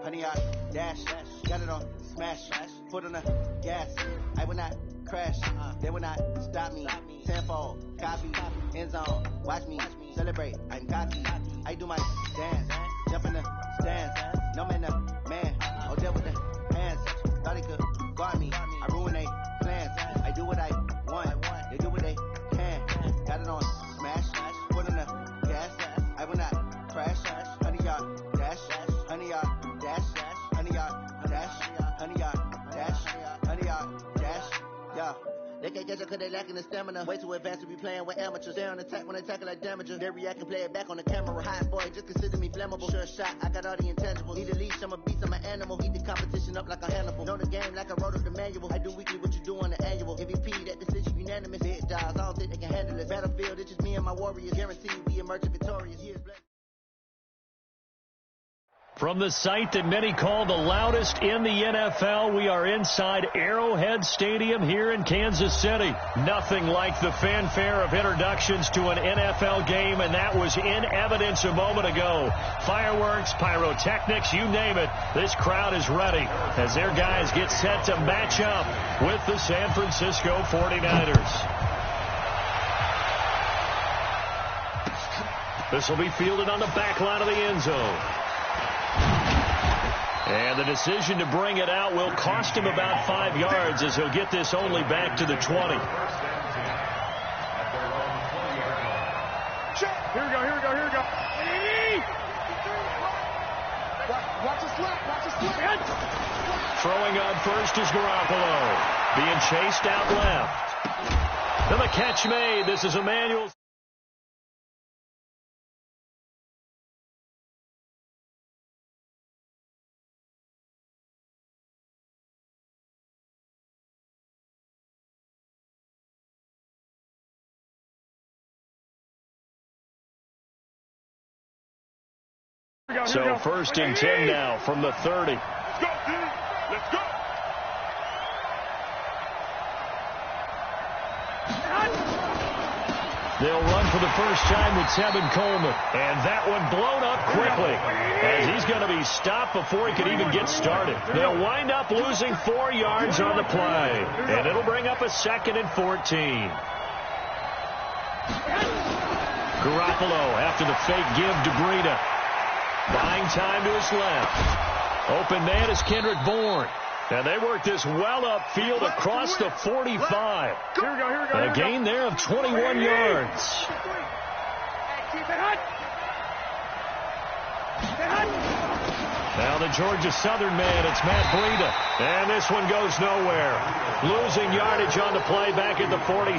100 yard dash, got it on smash, foot on the gas. I will not crash, they will not stop me. Tenfold, copy, end zone, watch me celebrate. I'm cocky, I do my dance, jump in the stands. No man, the man, oh deal with the hands. Thought he could guard me, I ruin they plans. I do what I want, they do what they can. Got it on smash, foot on the gas. I will not crash, 100 yard dash, 100 yard dash, 100 yard dash, 100 yard dash, 100 yard dash, yeah. They can't catch up cause they lacking the stamina. Way too advanced to be playing with amateurs. Stay on attack when they tackle like damager. They react and play it back on the camera. Hot boy, just consider me flammable. Sure shot, I got all the intangibles. Need a leash, I'm a beast, I'm an animal. Eat the competition up like a Hannibal. Know the game like I wrote up the manual. I do weekly what you do on the annual. MVP, that decision unanimous. Big dogs, I don't think they can handle it. Battlefield, it's just me and my warriors. Guaranteed we emerge victorious. Years black. From the site that many call the loudest in the NFL, we are inside Arrowhead Stadium here in Kansas City. Nothing like the fanfare of introductions to an NFL game, and that was in evidence a moment ago. Fireworks, pyrotechnics, you name it. This crowd is ready as their guys get set to match up with the San Francisco 49ers. This will be fielded on the back line of the end zone. And the decision to bring it out will cost him about 5 yards as he'll get this only back to the 20. Here we go, here we go, here we go. Watch the slip, watch the slip. Throwing on first is Garoppolo. Being chased out left. And the catch made. This is Emmanuel. So first and 10 now from the 30. Let's go, dude. Let's go. They'll run for the first time with Tevin Coleman. And that one blown up quickly as he's going to be stopped before he could even get started. They'll wind up losing 4 yards on the play. And it'll bring up a 2nd and 14. Garoppolo after the fake give to Breida. Buying time to his left. Open man is Kendrick Bourne. And they work this well upfield across the 45. And a gain there of 21 yards. Now the Georgia Southern man, it's Matt Breida. And this one goes nowhere. Losing yardage on the play back at the 46.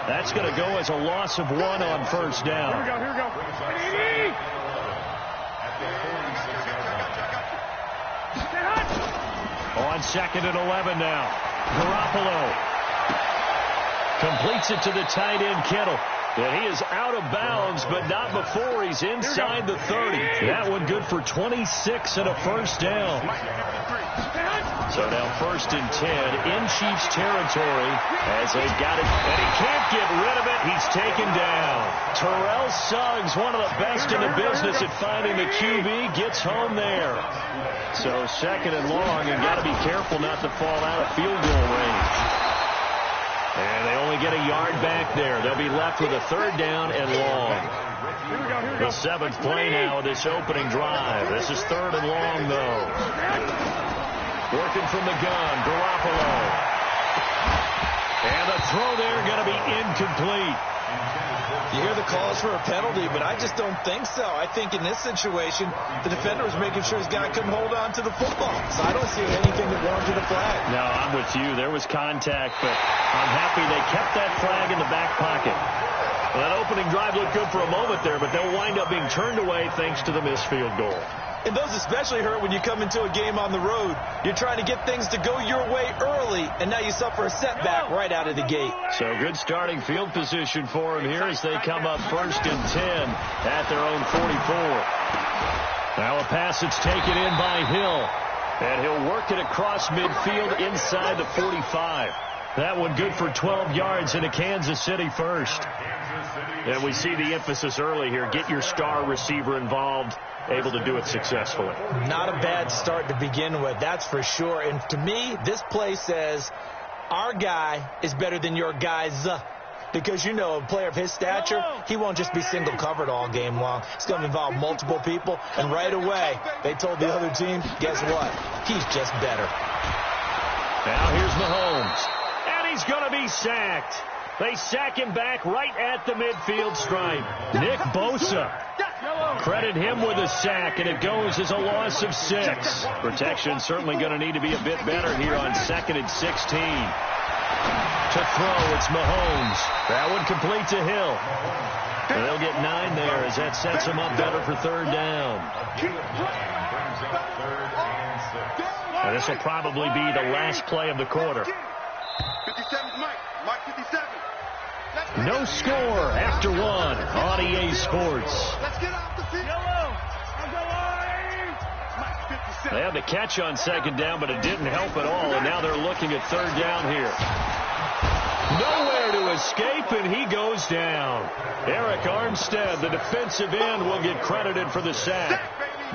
That's going to go as a loss of 1 on first down. Here we go. On 2nd and 11 now. Garoppolo completes it to the tight end Kittle. And he is out of bounds, but not before he's inside the 30. That one good for 26 and a first down. So now 1st and 10 in Chiefs territory as they've got it. And he can't get rid of it. He's taken down. Terrell Suggs, one of the best in the business at finding the QB, gets home there. So 2nd and long, and got to be careful not to fall out of field goal range. And they only get a yard back there. They'll be left with a 3rd down and long. The 7th play now of this opening drive. This is 3rd and long, though. Working from the gun, Garoppolo. And the throw there going to be incomplete. You hear the calls for a penalty, but I just don't think so. I think in this situation, the defender was making sure his guy couldn't hold on to the football. So I don't see anything that warranted a flag. No, I'm with you. There was contact, but I'm happy they kept that flag in the back pocket. Well, that opening drive looked good for a moment there, but they'll wind up being turned away thanks to the missed field goal. And those especially hurt when you come into a game on the road. You're trying to get things to go your way early, and now you suffer a setback right out of the gate. So good starting field position for them here as they come up 1st and 10 at their own 44. Now a pass that's taken in by Hill. And he'll work it across midfield inside the 45. That one good for 12 yards into Kansas City 1st. And we see the emphasis early here. Get your star receiver involved. able to do it successfully. Not a bad start to begin with, that's for sure. And to me, this play says our guy is better than your guys. Because, you know, a player of his stature, he won't just be single covered all game long. It's going to involve multiple people. And right away, they told the other team, guess what? He's just better. Now here's Mahomes. And he's going to be sacked. They sack him back right at the midfield stripe. Nick Bosa. Credit him with a sack, and it goes as a loss of 6. Protection certainly going to need to be a bit better here on 2nd and 16. To throw, it's Mahomes. That one complete to Hill. And they'll get 9 there as that sets them up better for 3rd down. And this will probably be the last play of the quarter. 57's Mike 57. No score after 1 on EA Sports. Let's get off the field. They had the catch on 2nd down, but it didn't help at all, and now they're looking at 3rd down here. Nowhere to escape, and he goes down. Eric Armstead, the defensive end, will get credited for the sack.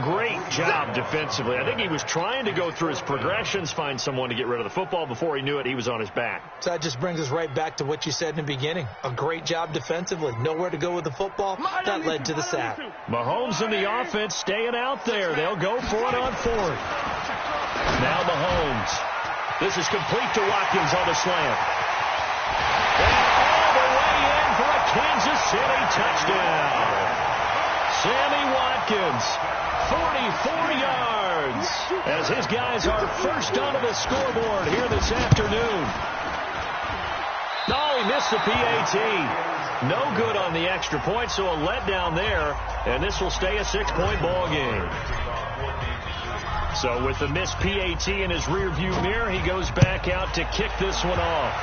Great job defensively. I think he was trying to go through his progressions, find someone to get rid of the football. Before he knew it, he was on his back. So that just brings us right back to what you said in the beginning. A great job defensively. Nowhere to go with the football. That led to the sack. Mahomes and the offense staying out there. They'll go for it on 4th. Now Mahomes. This is complete to Watkins on the slant. And all the way in for a Kansas City touchdown. Sammy Watkins, 44 yards, as his guys are first onto the scoreboard here this afternoon. Oh, he missed the PAT. No good on the extra point, so a letdown there, and this will stay a 6-point ball game. So with the missed PAT in his rearview mirror, he goes back out to kick this one off.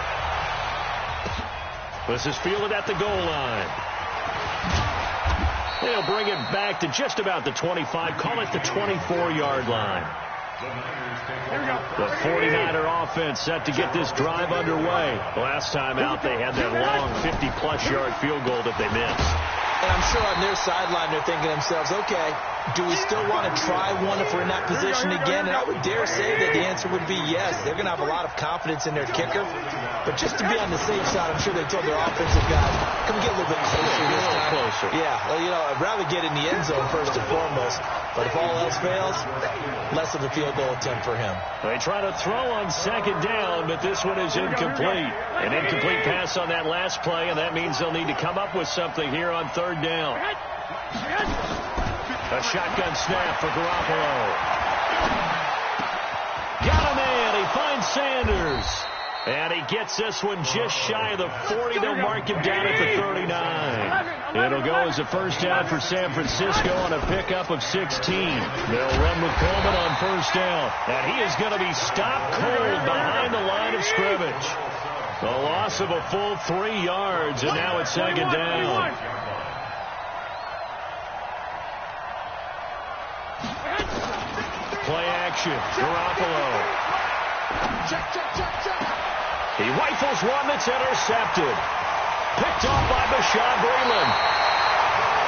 This is fielded at the goal line. They'll bring it back to just about the 25, call it the 24-yard line. The 49er offense set to get this drive underway. Last time out, they had that long 50-plus yard field goal that they missed. And I'm sure on their sideline, they're thinking to themselves, okay, do we still want to try one if we're in that position again? And I would dare say that the answer would be yes. They're going to have a lot of confidence in their kicker. But just to be on the safe side, I'm sure they told their offensive guys, come get a little bit closer this time. Closer. Yeah, well, you know, I'd rather get in the end zone first and foremost. But if all else fails, less of a field goal attempt for him. They try to throw on 2nd down, but this one is incomplete. An incomplete pass on that last play, and that means they'll need to come up with something here on 3rd down. A shotgun snap for Garoppolo. Got a man. He finds Sanders. And he gets this one just shy of the 40. They'll mark him down at the 39. It'll go as a first down for San Francisco on a pickup of 16. They'll run with Coleman on 1st down. And he is going to be stopped cold behind the line of scrimmage. The loss of a full 3 yards, and now it's 2nd down. Play action. Garoppolo. He rifles one that's intercepted. Picked off by Bashaud Breeland.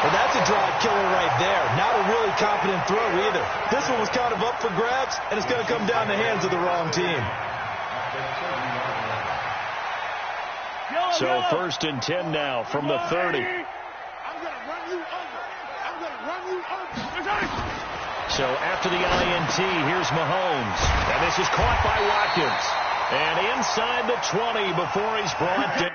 Well, that's a drive killer right there. Not a really confident throw either. This one was kind of up for grabs, and it's going to come down the hands of the wrong team. So 1st and 10 now from the 30. I'm going to run you over. I'm going to run you over. So after the INT, here's Mahomes. And this is caught by Watkins. And inside the 20 before he's brought down.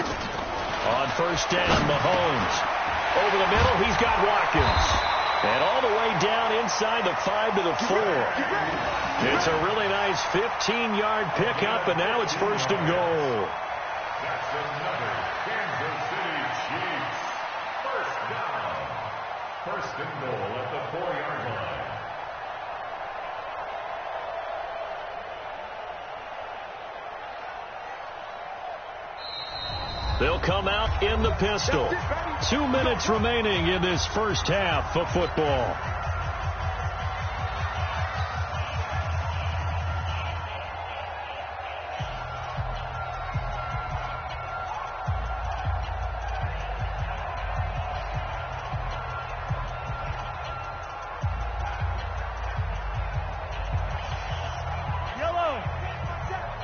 On first down, Mahomes. Over the middle, he's got Watkins. And all the way down inside the 5 to the 4. It's a really nice 15-yard pickup, and now it's first and goal. That's another Kansas City Chiefs first down. First and goal at the 4-yard line. They'll come out in the pistol. 2 minutes remaining in this first half of football.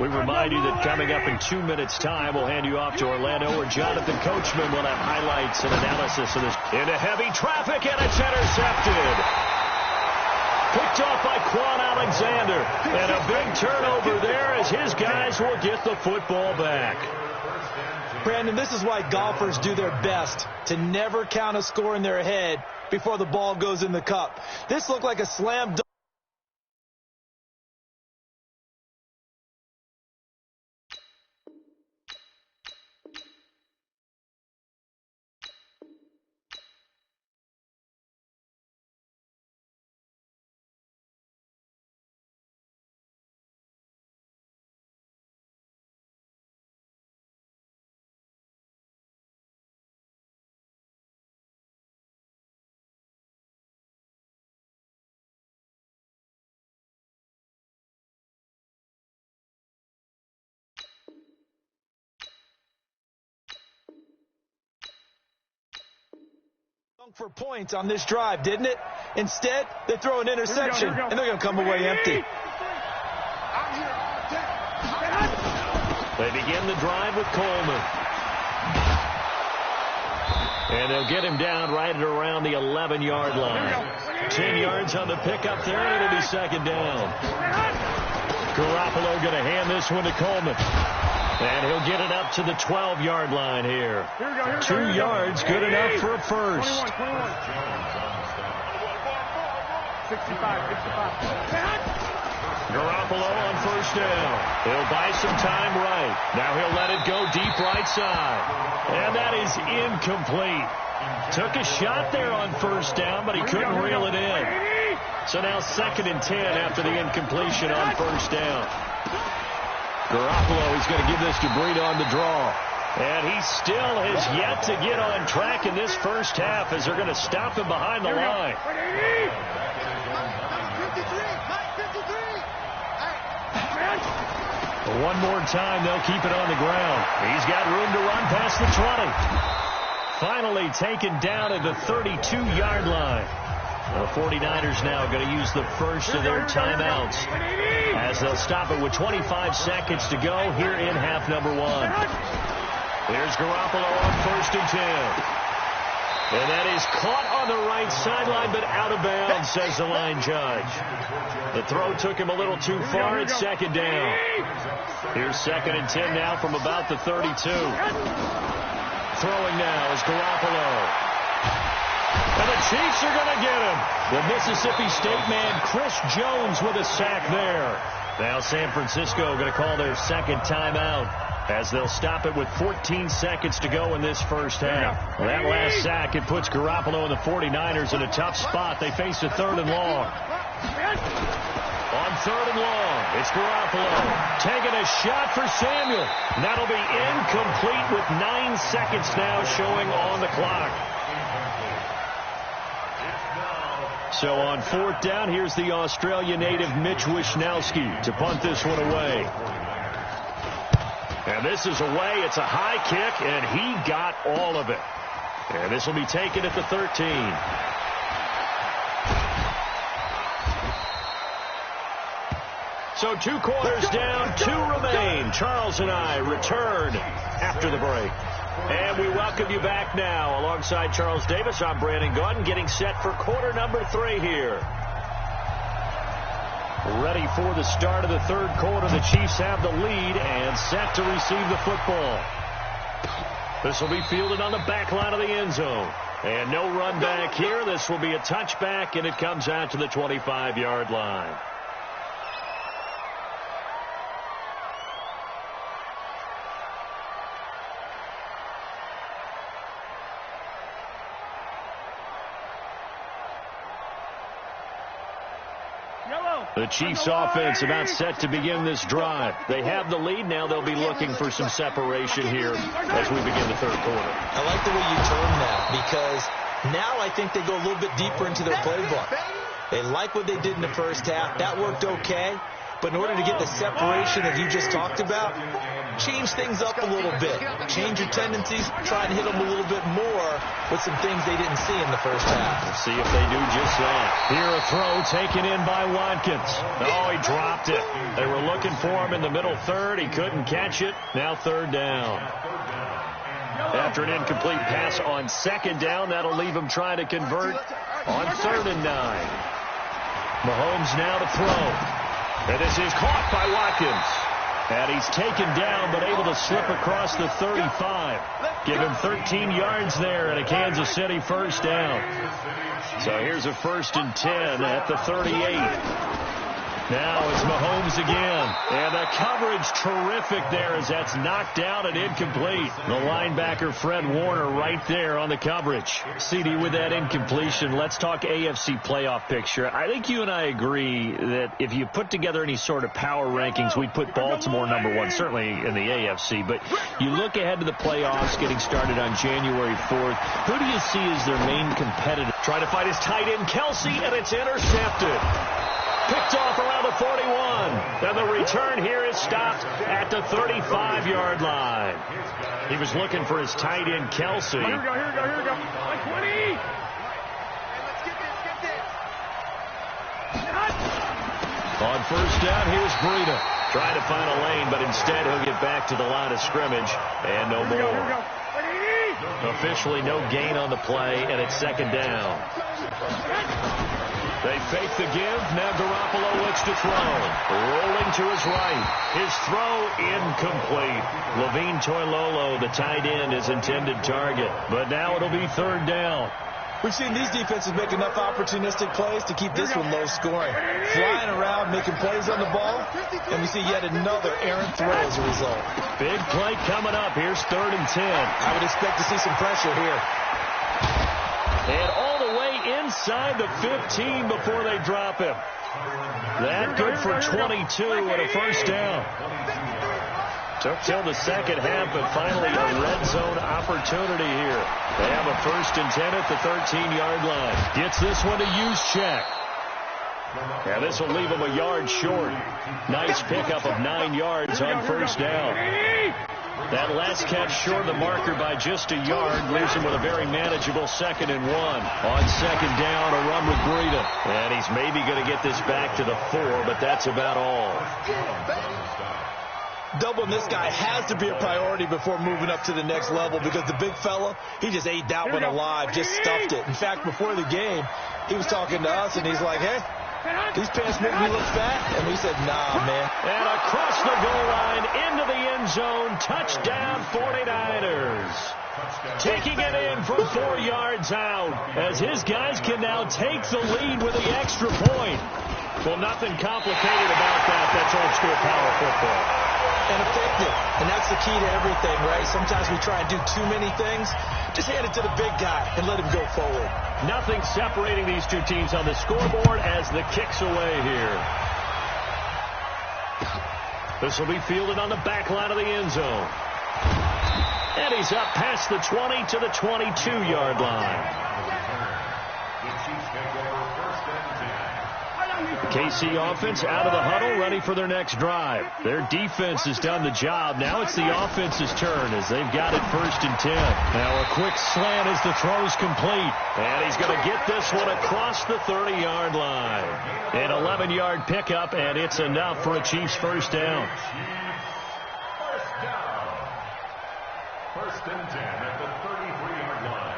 We remind you that coming up in 2 minutes' time, we'll hand you off to Orlando, where Jonathan Coachman will have highlights and analysis of this. Into heavy traffic, and it's intercepted. Picked off by Quan Alexander. And a big turnover there as his guys will get the football back. Brandon, this is why golfers do their best to never count a score in their head before the ball goes in the cup. This looked like a slam dunk. For points on this drive, didn't it? Instead, they throw an interception, and they're going to come away empty. They begin the drive with Coleman. And they'll get him down right at around the 11-yard line. 10 yards on the pickup there, and it'll be second down. Garoppolo going to hand this one to Coleman. And he'll get it up to the 12-yard line here. 2 yards, good enough for a first. 21. 65. Garoppolo on first down. He'll buy some time right. Now he'll let it go deep right side. And that is incomplete. Took a shot there on first down, but he couldn't reel it in. So now 2nd and 10 after the incompletion on first down. Garoppolo is going to give this to Breida on the draw. And he still has yet to get on track in this first half as they're going to stop him behind the line. One more time, they'll keep it on the ground. He's got room to run past the 20. Finally taken down at the 32-yard line. The 49ers now going to use the first of their timeouts as they'll stop it with 25 seconds to go here in half number 1. Here's Garoppolo on first and 10. And that is caught on the right sideline, but out of bounds, says the line judge. The throw took him a little too far at second down. Here's 2nd and 10 now from about the 32. Throwing now is Garoppolo. And the Chiefs are going to get him. The Mississippi State man, Chris Jones, with a sack there. Now San Francisco going to call their second timeout as they'll stop it with 14 seconds to go in this first half. Well, that last sack, it puts Garoppolo and the 49ers in a tough spot. They face a 3rd and long. On 3rd and long, it's Garoppolo taking a shot for Samuel. That'll be incomplete with 9 seconds now showing on the clock. So on 4th down, here's the Australia native Mitch Wishnowsky to punt this one away. And this is away. It's a high kick, and he got all of it. And this will be taken at the 13. So 2 quarters down, 2 remain. Charles and I return after the break. And we welcome you back now. Alongside Charles Davis, I'm Brandon Gaudin, getting set for quarter number 3 here. Ready for the start of the 3rd quarter. The Chiefs have the lead and set to receive the football. This will be fielded on the back line of the end zone. And no run back here. This will be a touchback, and it comes out to the 25-yard line. The Chiefs offense about set to begin this drive. They have the lead. Now they'll be looking for some separation here as we begin the third quarter. I like the way you term that, because now I think they go a little bit deeper into their playbook. They like what they did in the first half. That worked okay. But in order to get the separation that you just talked about, change things up a little bit. Change your tendencies. Try and hit them a little bit more with some things they didn't see in the first half. Let's see if they do just that. Here a throw taken in by Watkins. Oh, he dropped it. They were looking for him in the middle third. He couldn't catch it. Now third down. After an incomplete pass on second down, that'll leave him trying to convert on 3rd and 9. Mahomes now to throw. And this is caught by Watkins. And he's taken down, but able to slip across the 35. Give him 13 yards there and a Kansas City first down. So here's a 1st and 10 at the 38. Now it's Mahomes again. And the coverage terrific there as that's knocked down and incomplete. The linebacker Fred Warner right there on the coverage. CD, with that incompletion, let's talk AFC playoff picture. I think you and I agree that if you put together any sort of power rankings, we'd put Baltimore #1, certainly in the AFC. But you look ahead to the playoffs getting started on January 4th. Who do you see as their main competitor? Trying to find his tight end, Kelsey, and it's intercepted. Picked off around the 41. And the return here is stopped at the 35-yard line. He was looking for his tight end, Kelsey. Here we go. 20. Hey, let's get this. On first down, here's Breida. Trying to find a lane, but instead he'll get back to the line of scrimmage. And no more. Here we go. Officially no gain on the play, and it's 2nd down. They fake the give. Now Garoppolo looks to throw. Rolling to his right. His throw incomplete. Levine Toilolo, the tight end, his intended target. But now it'll be 3rd down. We've seen these defenses make enough opportunistic plays to keep this one low scoring. Flying around, making plays on the ball, and we see yet another errant throw as a result. Big play coming up. Here's 3rd and 10. I would expect to see some pressure here. And all the way inside the 15 before they drop him. That good for 22 and a first down. Took till the second half, but finally a red zone opportunity here. They have a 1st and 10 at the 13-yard line. Gets this one to Juszczyk. Yeah, this will leave him a yard short. Nice pickup of 9 yards on first down. That last catch short of the marker by just a yard leaves him with a very manageable 2nd and 1. On 2nd down, a run with Breida. And he's maybe going to get this back to the 4, but that's about all. Doubling this guy has to be a priority before moving up to the next level, because the big fella, he just ate that one alive, just stuffed it. In fact, before the game, he was talking to us, and he's like, hey, these pants make me look fat. And we said, nah, man. And across the goal line, into the end zone, touchdown 49ers. Taking it in from 4 yards out, as his guys can now take the lead with the extra point. Well, nothing complicated about that. That's old school power football. And effective. And that's the key to everything, right? Sometimes we try and do too many things. Just hand it to the big guy and let him go forward. Nothing separating these two teams on the scoreboard as the kick's away here. This will be fielded on the back line of the end zone. And he's up past the 20 to the 22-yard line. KC offense out of the huddle, ready for their next drive. Their defense has done the job. Now it's the offense's turn as they've got it 1st and 10. Now a quick slant as the throw's complete. And he's going to get this one across the 30-yard line. An 11-yard pickup, and it's enough for a Chiefs first down. First and 10 at the 33-yard line.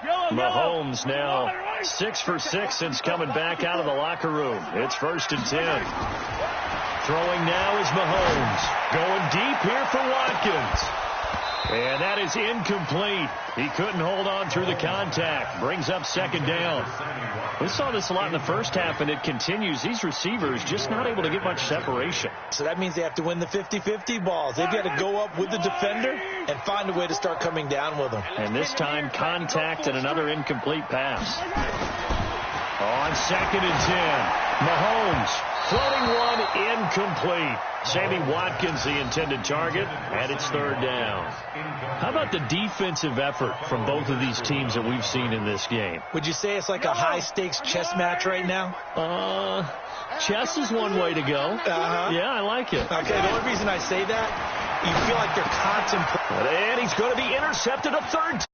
Mahomes now 6 for 6 since coming back out of the locker room. It's 1st and 10. Throwing now is Mahomes. Going deep here for Watkins. And that is incomplete. He couldn't hold on through the contact. Brings up 2nd down. We saw this a lot in the first half, and it continues. These receivers just not able to get much separation. So that means they have to win the 50-50 balls. They've got to go up with the defender and find a way to start coming down with them. And this time, contact and another incomplete pass. On 2nd and 10, Mahomes floating one incomplete. Sammy Watkins, the intended target, and it's 3rd down. How about the defensive effort from both of these teams that we've seen in this game? Would you say it's like a high-stakes chess match right now? Chess is one way to go. Yeah, I like it. Okay, the only reason I say that, you feel like they're contemplating. And he's going to be intercepted a 3rd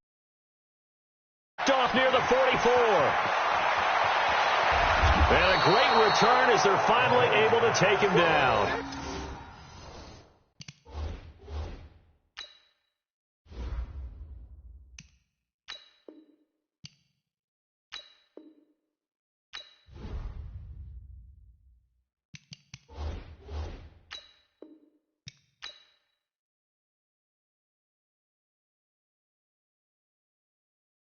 off near the 44. And a great return as they're finally able to take him down.